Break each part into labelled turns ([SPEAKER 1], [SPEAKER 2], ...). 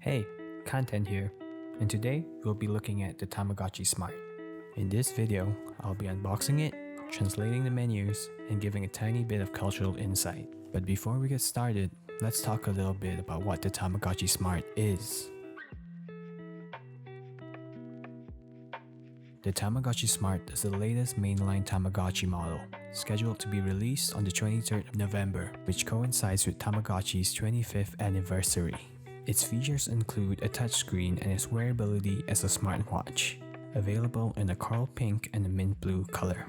[SPEAKER 1] Hey, Kanten here, and today we'll be looking at the Tamagotchi Smart. In this video, I'll be unboxing it, translating the menus, and giving a tiny bit of cultural insight. But before we get started, let's talk a little bit about what the Tamagotchi Smart is. The Tamagotchi Smart is the latest mainline Tamagotchi model, scheduled to be released on the 23rd of November, which coincides with Tamagotchi's 25th anniversary. Its features include a touchscreen and its wearability as a smartwatch, available in a coral pink and a mint blue color.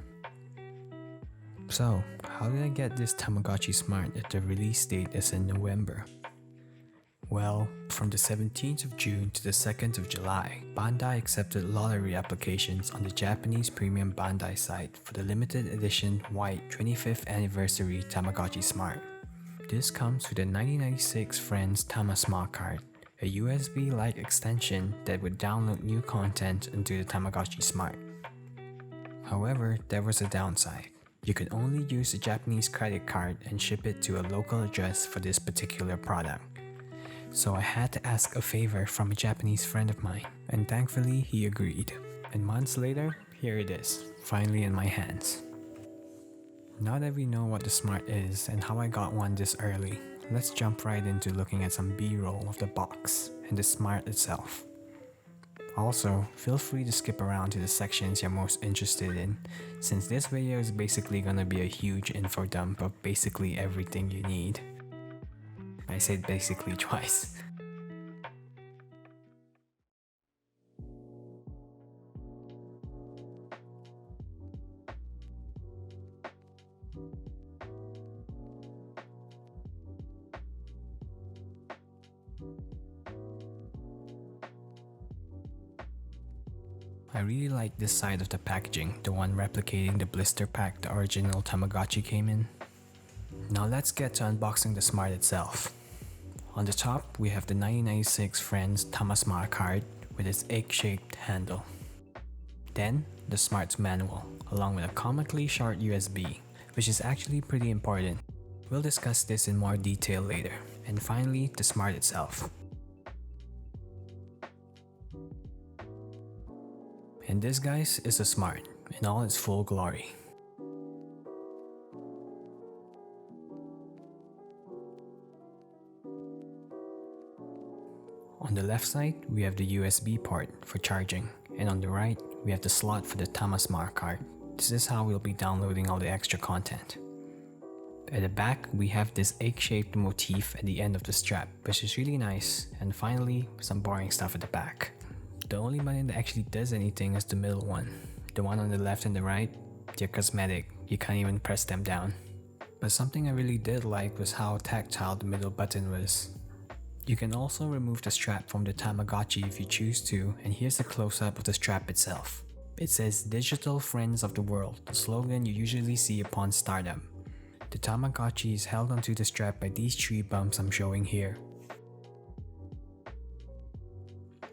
[SPEAKER 1] So, how did I get this Tamagotchi Smart if the release date is in November? Well, from the 17th of June to the 2nd of July, Bandai accepted lottery applications on the Japanese premium Bandai site for the limited edition white 25th anniversary Tamagotchi Smart. This comes with a 1996 Friends TamaSmaCard, a USB-like extension that would download new content into the Tamagotchi Smart. However, there was a downside. You could only use a Japanese credit card and ship it to a local address for this particular product. So I had to ask a favor from a Japanese friend of mine, and thankfully he agreed. And months later, here it is, finally in my hands. Now that we know what the Smart is and how I got one this early, let's jump right into looking at some B-roll of the box and the Smart itself. Also, feel free to skip around to the sections you're most interested in, since this video is basically gonna be a huge info dump of basically everything you need. I said basically twice. I really like this side of the packaging, the one replicating the blister pack the original Tamagotchi came in. Now let's get to unboxing the Smart itself. On the top, we have the 1996 Friends TamaSmaCard with its egg-shaped handle. Then, the Smart's manual, along with a comically short USB, which is actually pretty important. We'll discuss this in more detail later. And finally, the Smart itself. And this, guys, is the Smart in all its full glory. On the left side, we have the USB port for charging, and on the right, we have the slot for the TamaSmaCard. This is how we'll be downloading all the extra content. At the back, we have this egg-shaped motif at the end of the strap, which is really nice, and finally, some boring stuff at the back. The only button that actually does anything is the middle one. The one on the left and the right, they're cosmetic, you can't even press them down. But something I really did like was how tactile the middle button was. You can also remove the strap from the Tamagotchi if you choose to, and here's a close-up of the strap itself. It says "Digital Friends of the World," the slogan you usually see upon startup. The Tamagotchi is held onto the strap by these 3 bumps I'm showing here.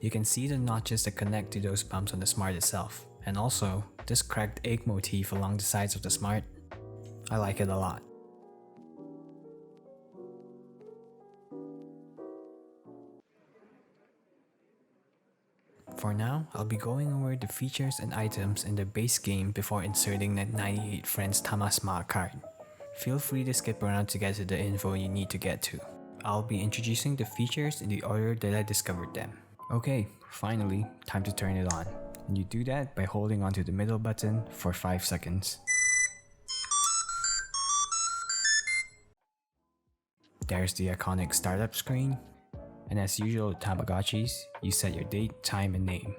[SPEAKER 1] You can see the notches that connect to those bumps on the Smart itself, and also this cracked egg motif along the sides of the Smart. I like it a lot. For now, I'll be going over the features and items in the base game before inserting that 98 Friends TamaSmaCard. Feel free to skip around to get to the info you need to get to. I'll be introducing the features in the order that I discovered them. Okay, finally, time to turn it on. And you do that by holding onto the middle button for 5 seconds. There's the iconic startup screen. And as usual with Tamagotchis, you set your date, time, and name.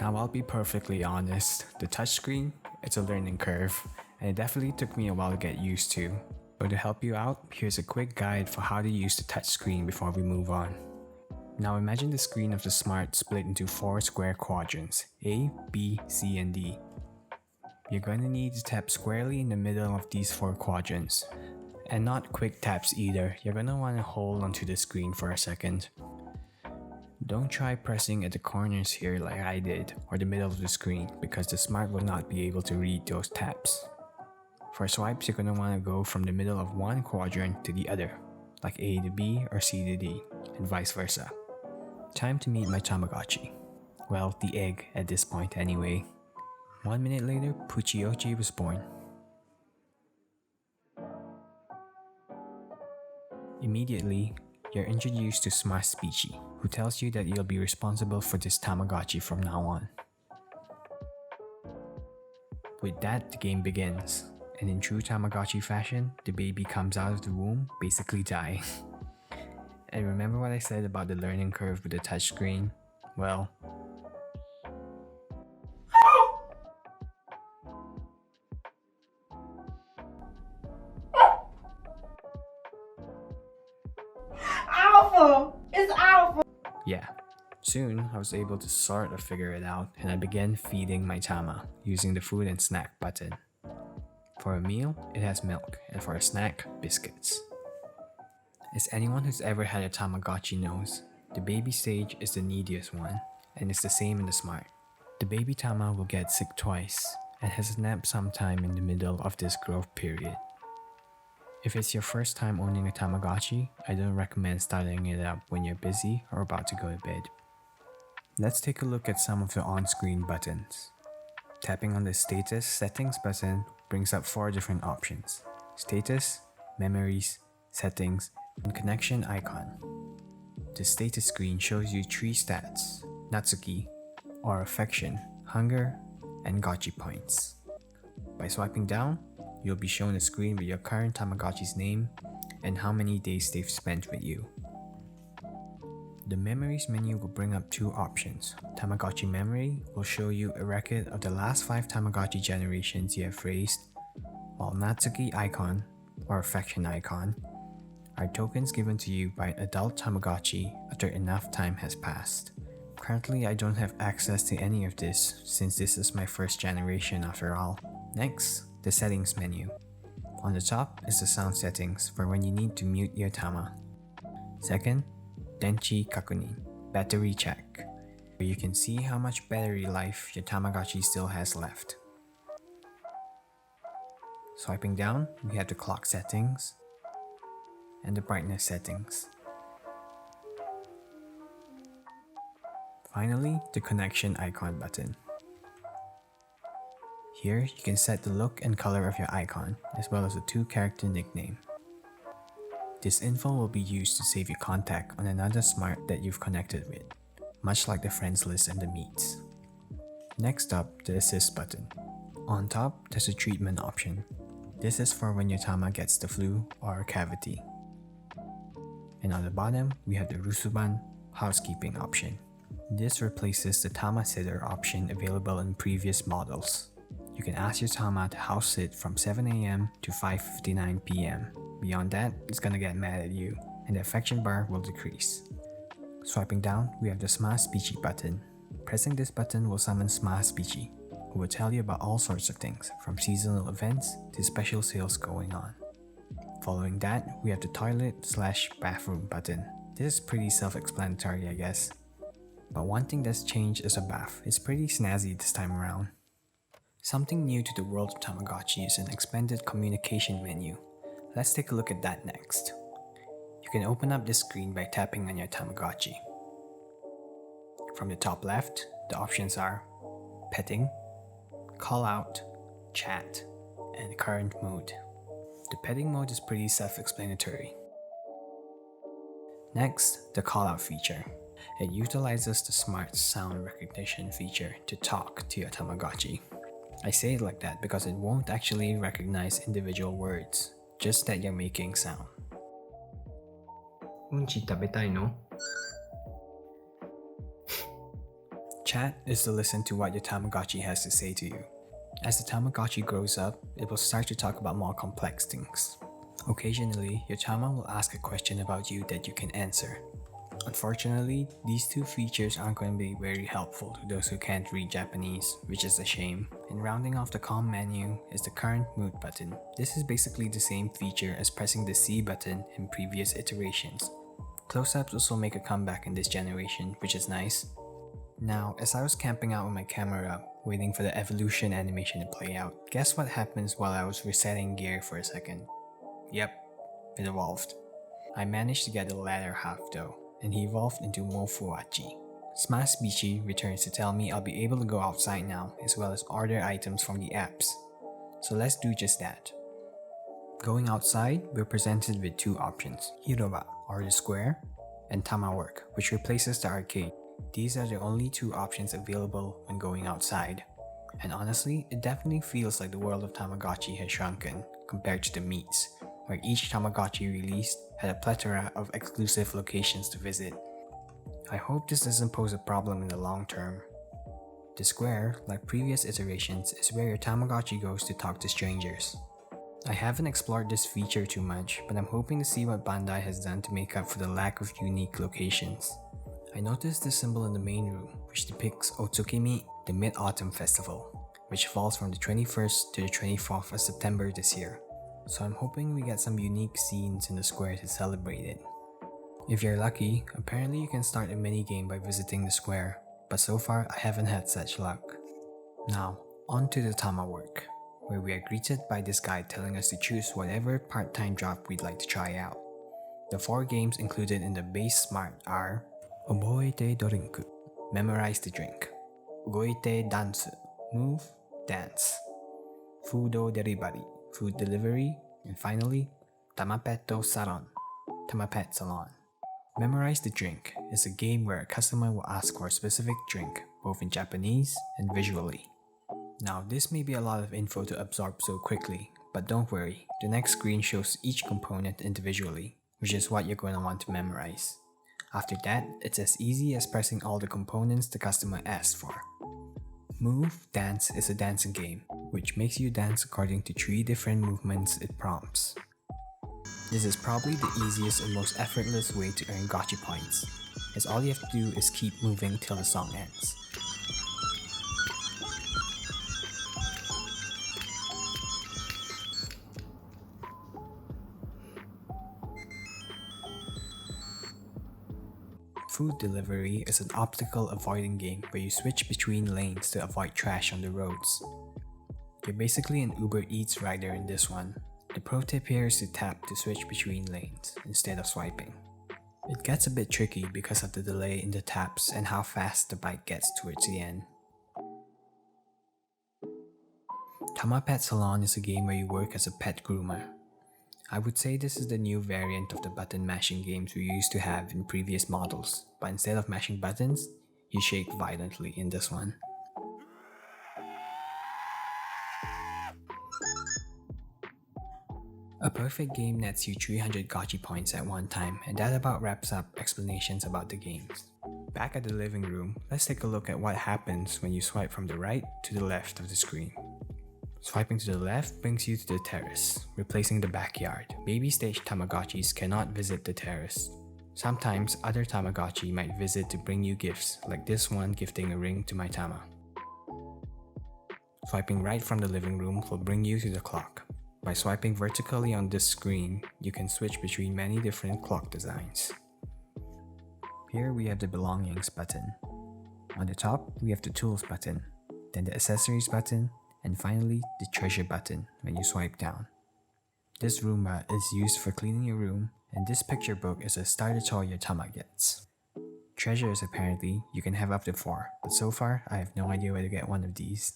[SPEAKER 1] Now I'll be perfectly honest, the touchscreen, it's a learning curve, and it definitely took me a while to get used to. But to help you out, here's a quick guide for how to use the touchscreen before we move on. Now imagine the screen of the Smart split into 4 square quadrants, A, B, C, and D. You're going to need to tap squarely in the middle of these 4 quadrants. And not quick taps either, you're gonna want to hold onto the screen for a second. Don't try pressing at the corners here like I did, or the middle of the screen, because the Smart will not be able to read those taps. For swipes, you're gonna want to go from the middle of one quadrant to the other, like A to B or C to D, and vice versa. Time to meet my Tamagotchi. Well, the egg at this point anyway. 1 minute later, Puchiochi was born. Immediately, you're introduced to Smart Speechy, who tells you that you'll be responsible for this Tamagotchi from now on. With that, the game begins, and in true Tamagotchi fashion, the baby comes out of the womb basically dying. And remember what I said about the learning curve with the touchscreen? Well,
[SPEAKER 2] It's awful.
[SPEAKER 1] yeah. Soon, I was able to sort of figure it out, and I began feeding my Tama using the food and snack button. For a meal, it has milk, and for a snack, biscuits. As anyone who's ever had a Tamagotchi knows, the baby stage is the neediest one, and it's the same in the Smart. The baby Tama will get sick twice, and has a nap sometime in the middle of this growth period. If it's your first time owning a Tamagotchi, I don't recommend starting it up when you're busy or about to go to bed. Let's take a look at some of the on-screen buttons. Tapping on the Status Settings button brings up 4 different options: Status, Memories, Settings, and Connection icon. The status screen shows you 3 stats: Natsuki, or affection, hunger, and Gotchi points. By swiping down, you'll be shown a screen with your current Tamagotchi's name and how many days they've spent with you. The Memories menu will bring up 2 options. Tamagotchi Memory will show you a record of the last 5 Tamagotchi generations you have raised, while Natsuki icon, or affection icon, are tokens given to you by an adult Tamagotchi after enough time has passed. Currently, I don't have access to any of this since this is my first generation after all. Next, the Settings menu. On the top is the sound settings for when you need to mute your Tama. Second, Denchi Kakunin, battery check, where you can see how much battery life your Tamagotchi still has left. Swiping down, we have the clock settings and the brightness settings. Finally, the connection icon button. Here, you can set the look and color of your icon, as well as a 2-character nickname. This info will be used to save your contact on another Smart that you've connected with, much like the friends list and the meets. Next up, the assist button. On top, there's a treatment option. This is for when your Tama gets the flu or a cavity. And on the bottom, we have the Rusuban housekeeping option. This replaces the Tama sitter option available in previous models. You can ask your Tama to house sit from 7 AM to 5:59 PM. Beyond that, it's gonna get mad at you, and the affection bar will decrease. Swiping down, we have the Smart Speechy button. Pressing this button will summon Smart Speechy, who will tell you about all sorts of things, from seasonal events to special sales going on. Following that, we have the toilet/bathroom button. This is pretty self-explanatory, I guess. But one thing that's changed is a bath. It's pretty snazzy this time around. Something new to the world of Tamagotchi is an expanded communication menu. Let's take a look at that next. You can open up this screen by tapping on your Tamagotchi. From the top left, the options are petting, call out, chat, and current mood. The petting mode is pretty self-explanatory. Next, the call out feature. It utilizes the Smart sound recognition feature to talk to your Tamagotchi. I say it like that because it won't actually recognize individual words, just that you're making sound. うんち食べたいの? Chat is to listen to what your Tamagotchi has to say to you. As the Tamagotchi grows up, it will start to talk about more complex things. Occasionally, your Tama will ask a question about you that you can answer. Unfortunately, these 2 features aren't going to be very helpful to those who can't read Japanese, which is a shame. And rounding off the comm menu is the current mood button. This is basically the same feature as pressing the C button in previous iterations. Close-ups also make a comeback in this generation, which is nice. Now, as I was camping out with my camera up, waiting for the evolution animation to play out, guess what happens while I was resetting gear for a second? Yep, it evolved. I managed to get the latter half though, and he evolved into Mofuachi. Smash Bichi returns to tell me I'll be able to go outside now, as well as order items from the apps. So let's do just that. Going outside, we're presented with two options, Hiroba, or the square, and TamaWork, which replaces the arcade. These are the only two options available when going outside. And honestly, it definitely feels like the world of Tamagotchi has shrunken compared to the meets, where each Tamagotchi released had a plethora of exclusive locations to visit. I hope this doesn't pose a problem in the long term. The square, like previous iterations, is where your Tamagotchi goes to talk to strangers. I haven't explored this feature too much, but I'm hoping to see what Bandai has done to make up for the lack of unique locations. I noticed this symbol in the main room, which depicts Otsukimi, the Mid-Autumn Festival, which falls from the 21st to the 24th of September this year. So I'm hoping we get some unique scenes in the square to celebrate it. If you're lucky, apparently you can start a mini-game by visiting the square, but so far I haven't had such luck. Now, on to the TamaWork, where we are greeted by this guide telling us to choose whatever part-time job we'd like to try out. The 4 games included in the base Smart are覚えてドリンク, Memorize the Drink, 動いてダンス, Move, Dance, フードデリバリ, Food Delivery, and finally, Tamapet Salon, Tamapet Salon. Memorize the Drink is a game where a customer will ask for a specific drink, both in Japanese and visually. Now, this may be a lot of info to absorb so quickly, but don't worry, the next screen shows each component individually, which is what you're going to want to memorize. After that, it's as easy as pressing all the components the customer asked for. Move Dance is a dancing game, which makes you dance according to 3 different movements it prompts. This is probably the easiest and most effortless way to earn Gotchi points, as all you have to do is keep moving till the song ends. Food Delivery is an obstacle avoiding game where you switch between lanes to avoid trash on the roads. You're basically an Uber Eats rider in this one. The pro tip here is to tap to switch between lanes instead of swiping. It gets a bit tricky because of the delay in the taps and how fast the bike gets towards the end. Tamapet Salon is a game where you work as a pet groomer. I would say this is the new variant of the button mashing games we used to have in previous models, but instead of mashing buttons, you shake violently in this one. A perfect game nets you 300 Gotchi points at one time, and that about wraps up explanations about the games. Back at the living room, let's take a look at what happens when you swipe from the right to the left of the screen. Swiping to the left brings you to the terrace, replacing the backyard. Baby stage Tamagotchis cannot visit the terrace. Sometimes other Tamagotchi might visit to bring you gifts, like this one gifting a ring to my Tama. Swiping right from the living room will bring you to the clock. By swiping vertically on this screen, you can switch between many different clock designs. Here we have the Belongings button. On the top, we have the Tools button, then the Accessories button, and finally, the Treasure button when you swipe down. This Roomba is used for cleaning your room, and this picture book is a starter toy your Tama gets. Treasures apparently, you can have up to 4, but so far, I have no idea where to get one of these.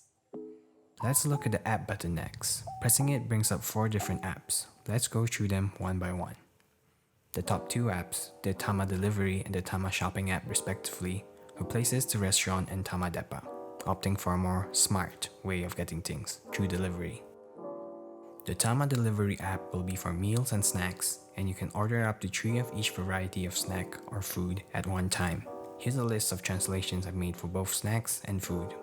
[SPEAKER 1] Let's look at the App button next. Pressing it brings up 4 different apps. Let's go through them one by one. The top 2 apps, the Tama Delivery and the Tama Shopping app respectively, replaces the restaurant and Tama Depa, opting for a more smart way of getting things through delivery. The Tama Delivery app will be for meals and snacks, and you can order up to 3 of each variety of snack or food at one time. Here's a list of translations I've made for both snacks and food.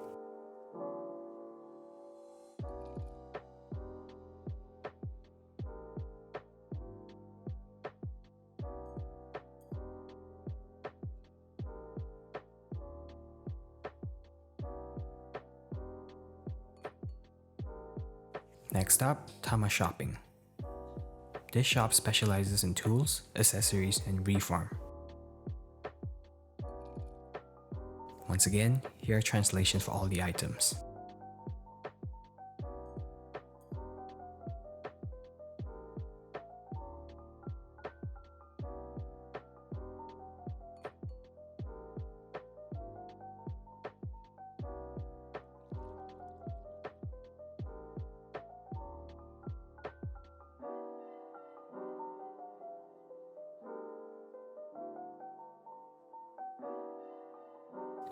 [SPEAKER 1] Next up, Tama Shopping. This shop specializes in tools, accessories, and reform. Once again, here are translations for all the items.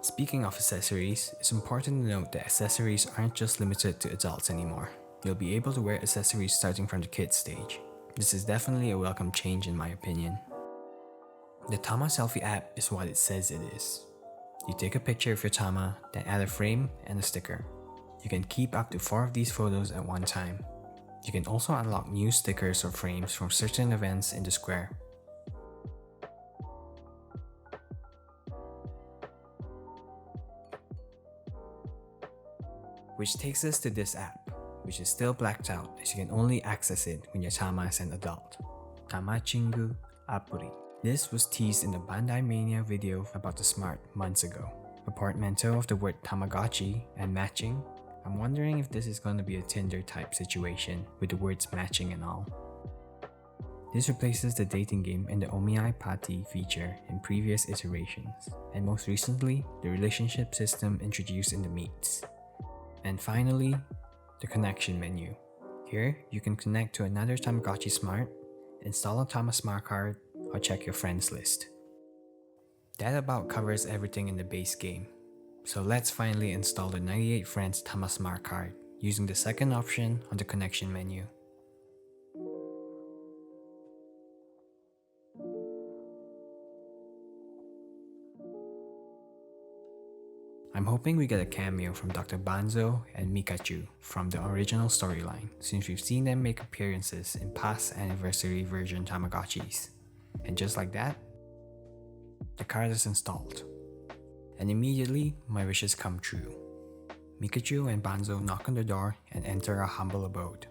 [SPEAKER 1] Speaking of accessories, it's important to note that accessories aren't just limited to adults anymore. You'll be able to wear accessories starting from the kids stage. This is definitely a welcome change in my opinion. The TamaSelfie app is what it says it is. You take a picture of your Tama, then add a frame and a sticker. You can keep up to 4 of these photos at one time. You can also unlock new stickers or frames from certain events in the square. Which takes us to this app, which is still blacked out as you can only access it when your Tama is an adult. Tamachingu Apuri. This was teased in the Bandai Mania video about the Smart months ago. A portmanteau of the word Tamagotchi and matching. I'm wondering if this is going to be a Tinder type situation with the words matching and all. This replaces the dating game and the Omiai Pati feature in previous iterations, and most recently, the relationship system introduced in the Meets. And finally, the connection menu. Here, you can connect to another Tamagotchi Smart, install a TamaSmaCard, or check your friends list. That about covers everything in the base game. So let's finally install the 98 Friends TamaSmaCard using the second option on the connection menu. I'm hoping we get a cameo from Dr. Banzo and Mikachu from the original storyline, since we've seen them make appearances in past anniversary version Tamagotchis. And just like that, the card is installed. And immediately, my wishes come true. Mikachu and Banzo knock on the door and enter our humble abode.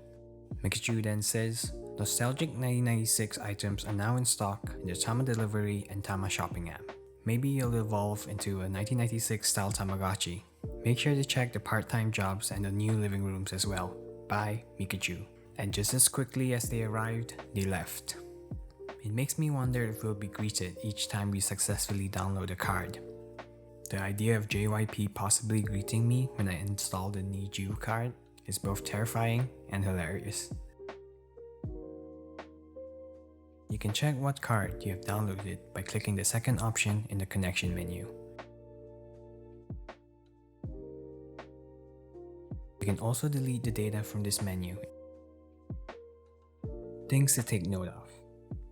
[SPEAKER 1] Mikachu then says, nostalgic 1996 items are now in stock in the Tama Delivery and Tama Shopping app. Maybe you'll evolve into a 1996 style Tamagotchi. Make sure to check the part-time jobs and the new living rooms as well. Bye, Mikachu. And just as quickly as they arrived, they left. It makes me wonder if we'll be greeted each time we successfully download a card. The idea of JYP possibly greeting me when I install the Niju card is both terrifying and hilarious. You can check what card you have downloaded by clicking the second option in the connection menu. You can also delete the data from this menu. Things to take note of.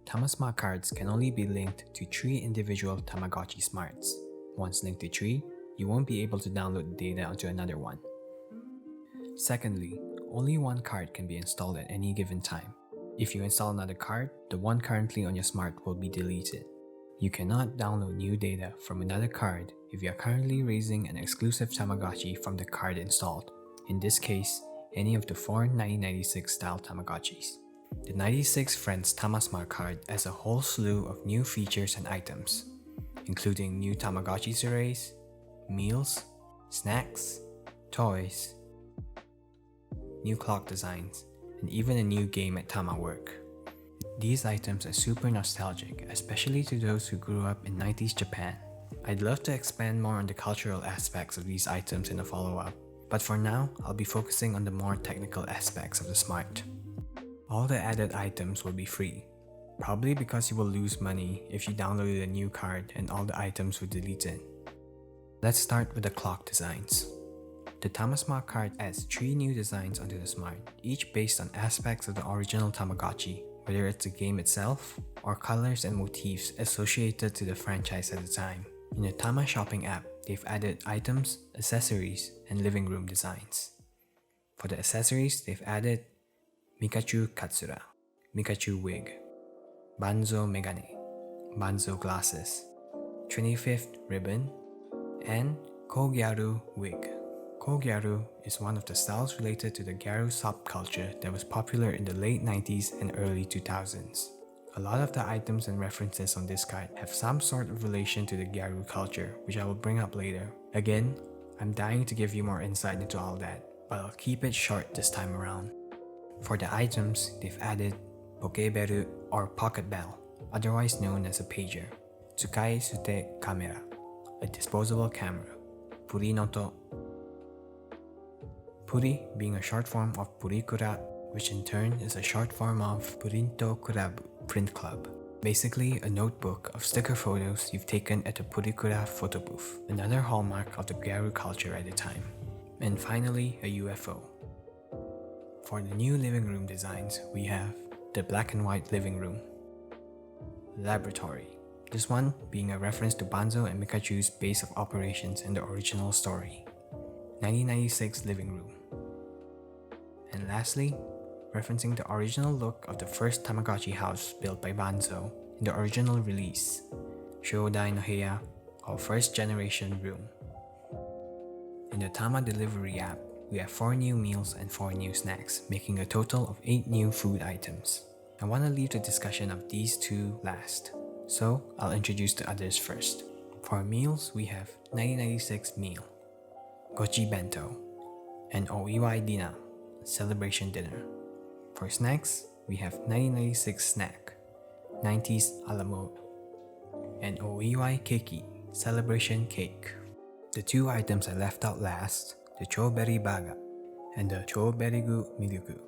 [SPEAKER 1] TamaSmart cards can only be linked to 3 individual Tamagotchi Smarts. Once linked to 3, you won't be able to download the data onto another one. Secondly, only one card can be installed at any given time. If you install another card, the one currently on your Smart will be deleted. You cannot download new data from another card if you are currently raising an exclusive Tamagotchi from the card installed. In this case, any of the 4 1996 style Tamagotchis. The 96 Friends TamaSmart card has a whole slew of new features and items, including new Tamagotchi to raise, meals, snacks, toys, new clock designs, and even a new game at TamaWork. These items are super nostalgic, especially to those who grew up in 90s Japan. I'd love to expand more on the cultural aspects of these items in a follow-up, but for now, I'll be focusing on the more technical aspects of the Smart. All the added items will be free, probably because you will lose money if you downloaded a new card and all the items were deleted. Let's start with the clock designs. The TamaSmart card adds 3 new designs onto the Smart, each based on aspects of the original Tamagotchi, whether it's the game itself or colors and motifs associated to the franchise at the time. In the Tama Shopping app, they've added items, accessories, and living room designs. For the accessories, they've added Mikachu Katsura, Mikachu wig, Banzo megane, Banzo glasses, 25th ribbon, and Kogyaru wig. Kogyaru is one of the styles related to the Gyaru subculture that was popular in the late 90s and early 2000s. A lot of the items and references on this card have some sort of relation to the Gyaru culture, which I will bring up later. Again, I'm dying to give you more insight into all that, but I'll keep it short this time around. For the items, they've added Pokeberu or Pocket Bell, otherwise known as a pager, Tsukai Sute Camera, a disposable camera, Purinoto, Puri being a short form of Purikura, which in turn is a short form of Purinto Kurabu, print club, Basically, a notebook of sticker photos you've taken at the Purikura photo booth, another hallmark of the Gyaru culture at the time. And finally, a UFO. For the new living room designs, we have the black and white living room, laboratory, this one being a reference to Banzo and Mikachu's base of operations in the original story, 1996 living room, and lastly, referencing the original look of the first Tamagotchi house built by Banzo in the original release, Shodai no Heya, or first generation room. In the Tama delivery app, we have 4 new meals and 4 new snacks, making a total of 8 new food items. I want to leave the discussion of these 2 last, so I'll introduce the others first. For meals, we have 1996 meal, Gochi Bento, and Oiwai Dina, celebration dinner. For snacks, we have 1996 snack, 90s a la mode, and Oiwai Keiki, celebration cake. The 2 items I left out last, the Choberi Baga and the Choberigu Mirugu,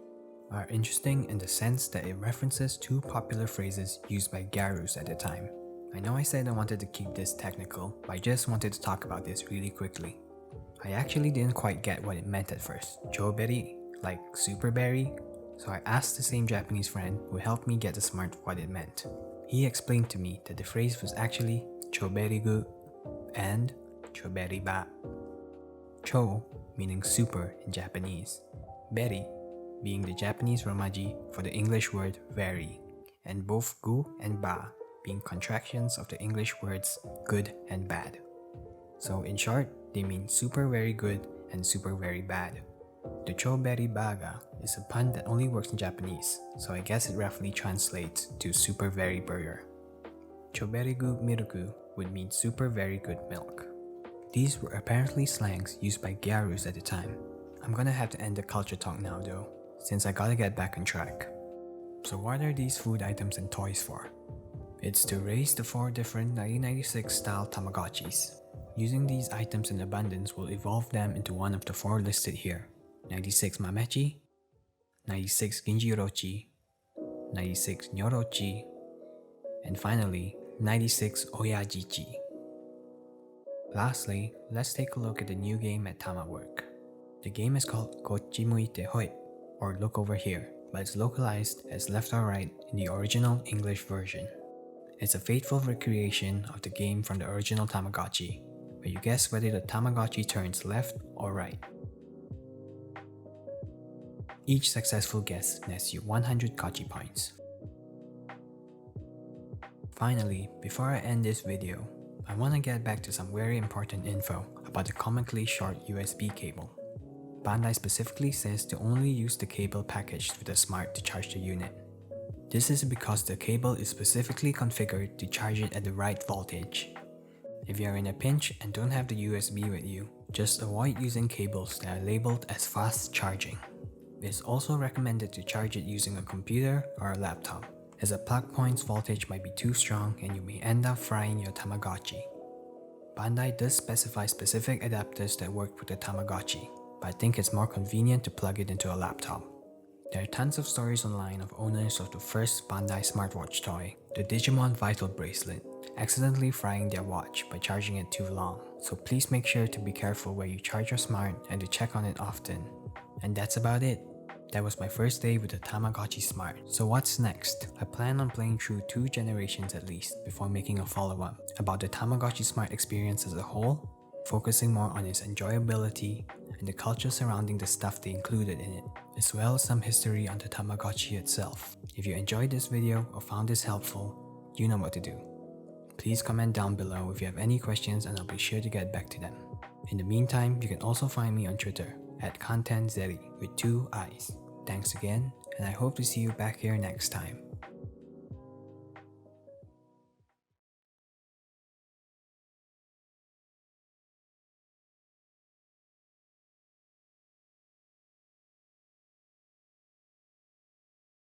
[SPEAKER 1] are interesting in the sense that it references 2 popular phrases used by Gyarus at the time. I know I said I wanted to keep this technical, but I just wanted to talk about this really quickly. I actually didn't quite get what it meant at first. Choberi, like super berry? So I asked the same Japanese friend who helped me get the smart what it meant. He explained to me that the phrase was actually Choberigu and Choberiba. Cho meaning super in Japanese, beri being the Japanese romaji for the English word very, and both gu and ba being contractions of the English words good and bad. So in short, they mean super very good and super very bad. The Choberi Baga is a pun that only works in Japanese, so I guess it roughly translates to super very burger. Choberigu Miruku would mean super very good milk. These were apparently slangs used by Gyarus at the time. I'm gonna have to end the culture talk now though, since I gotta get back on track. So what are these food items and toys for? It's to raise the 4 different 1996 style Tamagotchis. Using these items in abundance will evolve them into one of the 4 listed here. 96 Mamechi, 96 Ginjirochi, 96 Nyorochi, and finally 96 Oyajichi. Lastly, let's take a look at the new game at TamaWork. The game is called Kochi Muite Hoi, or look over here, but it's localized as left or right in the original English version. It's a faithful recreation of the game from the original Tamagotchi, where you guess whether the Tamagotchi turns left or right. Each successful guess nets you 100 Kochi points. Finally, before I end this video, I want to get back to some very important info about the comically short USB cable. Bandai specifically says to only use the cable packaged with a Smart to charge the unit. This is because the cable is specifically configured to charge it at the right voltage. If you are in a pinch and don't have the USB with you, just avoid using cables that are labeled as fast charging. It's also recommended to charge it using a computer or a laptop, as a plug point's voltage might be too strong and you may end up frying your Tamagotchi. Bandai does specify specific adapters that work with the Tamagotchi, but I think it's more convenient to plug it into a laptop. There are tons of stories online of owners of the first Bandai smartwatch toy, the Digimon Vital Bracelet, accidentally frying their watch by charging it too long, so please make sure to be careful where you charge your smart and to check on it often. And that's about it. That was my first day with the Tamagotchi Smart. So what's next? I plan on playing through 2 generations at least before making a follow-up about the Tamagotchi Smart experience as a whole, focusing more on its enjoyability and the culture surrounding the stuff they included in it, as well as some history on the Tamagotchi itself. If you enjoyed this video or found this helpful, you know what to do. Please comment down below if you have any questions and I'll be sure to get back to them. In the meantime, you can also find me on Twitter at Kanten with 2 I's. Thanks again, and I hope to see you back here next time.